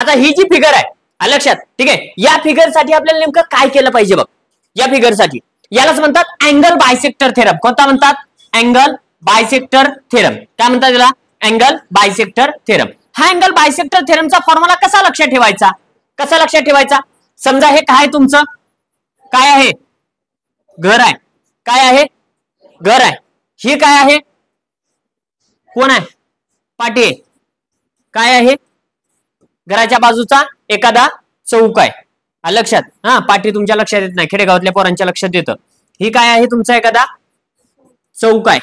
आता ही जी फिगर आहे लक्षात, ठीक आहे, या फिगर साठी आपल्याला नेमकं काय केलं पाहिजे बघ. या फिगर साठी यालाच म्हणतात अँगल बायसेक्टर थेरम. कोणता म्हणतात? Angle bisector theorem. काय म्हणतात त्याला? Angle bisector theorem. हा अँगल बायसेक्टर थेरमचा फॉर्म्युला कसा लक्षात ठेवायचा? कसा लक्षात ठेवायचा? समजा हे काय तुमचं काय आहे? घर आहे. काय आहे? घर आहे. ही काय आहे? कोण आहे? पाटी आहे. काय आहे? घराच्या बाजूचा एखादा चौक आहे. लक्षात, हा पाटी तुमच्या लक्षात येत नाही, खेडेगावातल्या पोरांच्या लक्षात येतं. ही काय आहे? तुमचा एखादा चौक आहे.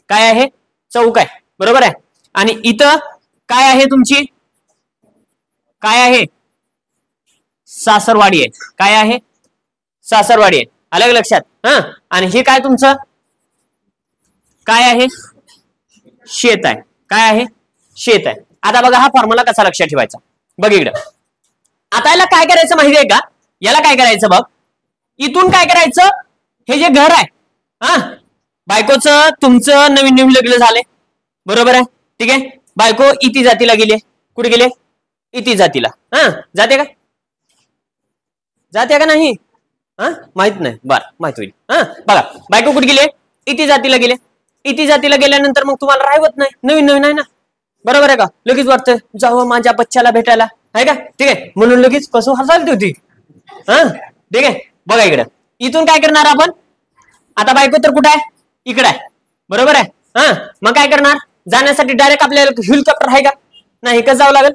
काय आहे? चौक आहे. बरोबर आहे. आणि इथं काय आहे तुमची? काय आहे? सासरवाडी आहे. काय आहे? सासरवाडी आहे. अलग लक्षात. हा, आणि हे काय तुमचं काय आहे? शेत आहे. काय आहे? शेत आहे. आता बघा हा फॉर्म्युला कसा लक्षात ठेवायचा बघ इकडं. आता याला काय करायचं माहिती आहे का? याला काय करायचं बघ, इथून काय करायचं, हे जे घर आहे, हा बायकोचं तुमचं नवीन नवीन लग्न झाले, बरोबर आहे, ठीक आहे, बायको इति जातीला गेले. कुठे गेले? इति जातीला. हा, जाते का? जाते का नाही? हा, माहित नाही. बर, माहित होईल. हा, बघा बायको कुठे गेले? इति जातीला गेले. इति जातीला गेल्यानंतर मग तुम्हाला राहवत नाही, नवीन नवीन आहे ना, बरोबर आहे का? लगेच वाटतं जावं माझ्या बच्च्याला भेटायला, आहे का? ठीक आहे, म्हणून लगेच कसं हसालती होती. हा, ठीक आहे, बघा इकडं इथून काय करणार आपण? आता बायको तर कुठे आहे? इकडे आहे, बरोबर आहे. हा, मग काय करणार? जाण्यासाठी डायरेक्ट आपल्याला हेलिकॉप्टर आहे का? नाही, कसं जावं लागेल?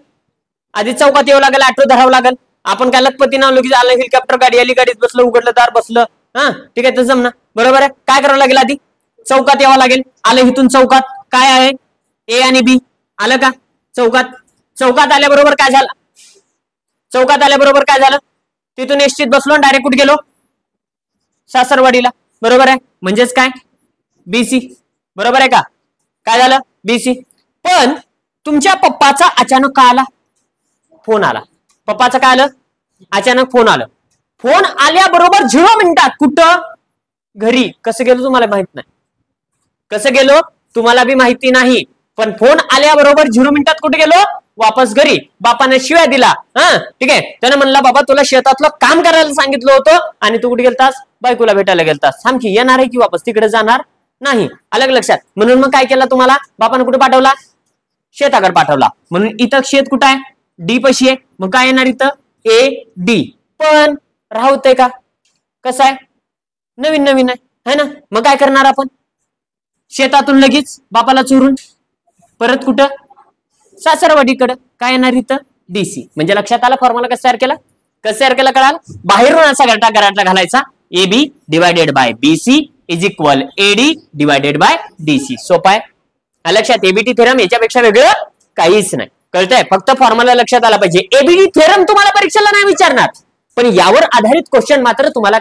आधी चौकात यावं लागेल, ऑटो धरावं लागेल. आपण काय लखपती नाव लगेच आलं, हेलिकॉप्टर गाडी आली, गाडीत बसलं, उघडलं दार, बसलं. हा, ठीक आहे, तसं ना, बरोबर आहे. काय करावं लागेल? आधी चौकात यावं लागेल. आलं इथून चौकात, काय आहे? ए आणि बी. आलं का? चौकात. चौकात आल्याबरोबर काय झालं? चौकात आल्याबरोबर काय झालं? तिथून एसटीत बसलो, डायरेक्ट कुठे गेलो? सासरवाडीला. बरोबर आहे. म्हणजेच काय? बीसी. बरोबर आहे का? काय झालं? बीसी. पण तुमच्या पप्पाचा अचानक काय आला? फोन आला. पप्पाचं काय आलं? अचानक फोन आलं. फोन आल्याबरोबर 0 मिनिटात कुठं? घरी. कसं गेलो तुम्हाला माहित नाही. कसं गेलो तुम्हाला बी माहिती नाही, पण फोन आल्याबरोबर 0 मिनिटात कुठे गेलो? वापस घरी. बापाने शिव्या दिला. हा, ठीक आहे, त्यानं म्हणला बाबा तुला शेतातलं काम करायला सांगितलं होतं आणि तू कुठे गेलतास? बायकोला भेटायला गेलतास. थांब की, येणार आहे की वापस? तिकडे जाणार नाही. अलग लक्षात. म्हणून मग काय केलं तुम्हाला? बापाने कुठे पाठवला? शेताकडे पाठवला. म्हणून इथं शेत कुठं आहे? डी पशी आहे. मग काय येणार इथं? A D. पण राहतंय का? कसं आहे? नवीन नवीन आहे ना. मग काय करणार आपण? शेतातून लगेच बापाला चोरून परत कुठं? सासरवाडीकडं. काय येणार इथं? डीसी. म्हणजे लक्षात आला फॉर्म्युला कसा तयार केला? कसं तयार केला कळाल? बाहेरून असा घराटला घालायचा. A B divided by BC is equal AD divided by DC. सोपा आहे. लक्षात. एबीटी थेरम याच्यापेक्षा वेगळं काहीच नाही. कळतंय? फक्त फॉर्म्युला लक्षात आला पाहिजे. एबीटी थेरम तुम्हाला परीक्षेला नाही विचारणार, पण यावर आधारित क्वेश्चन मात्र तुम्हाला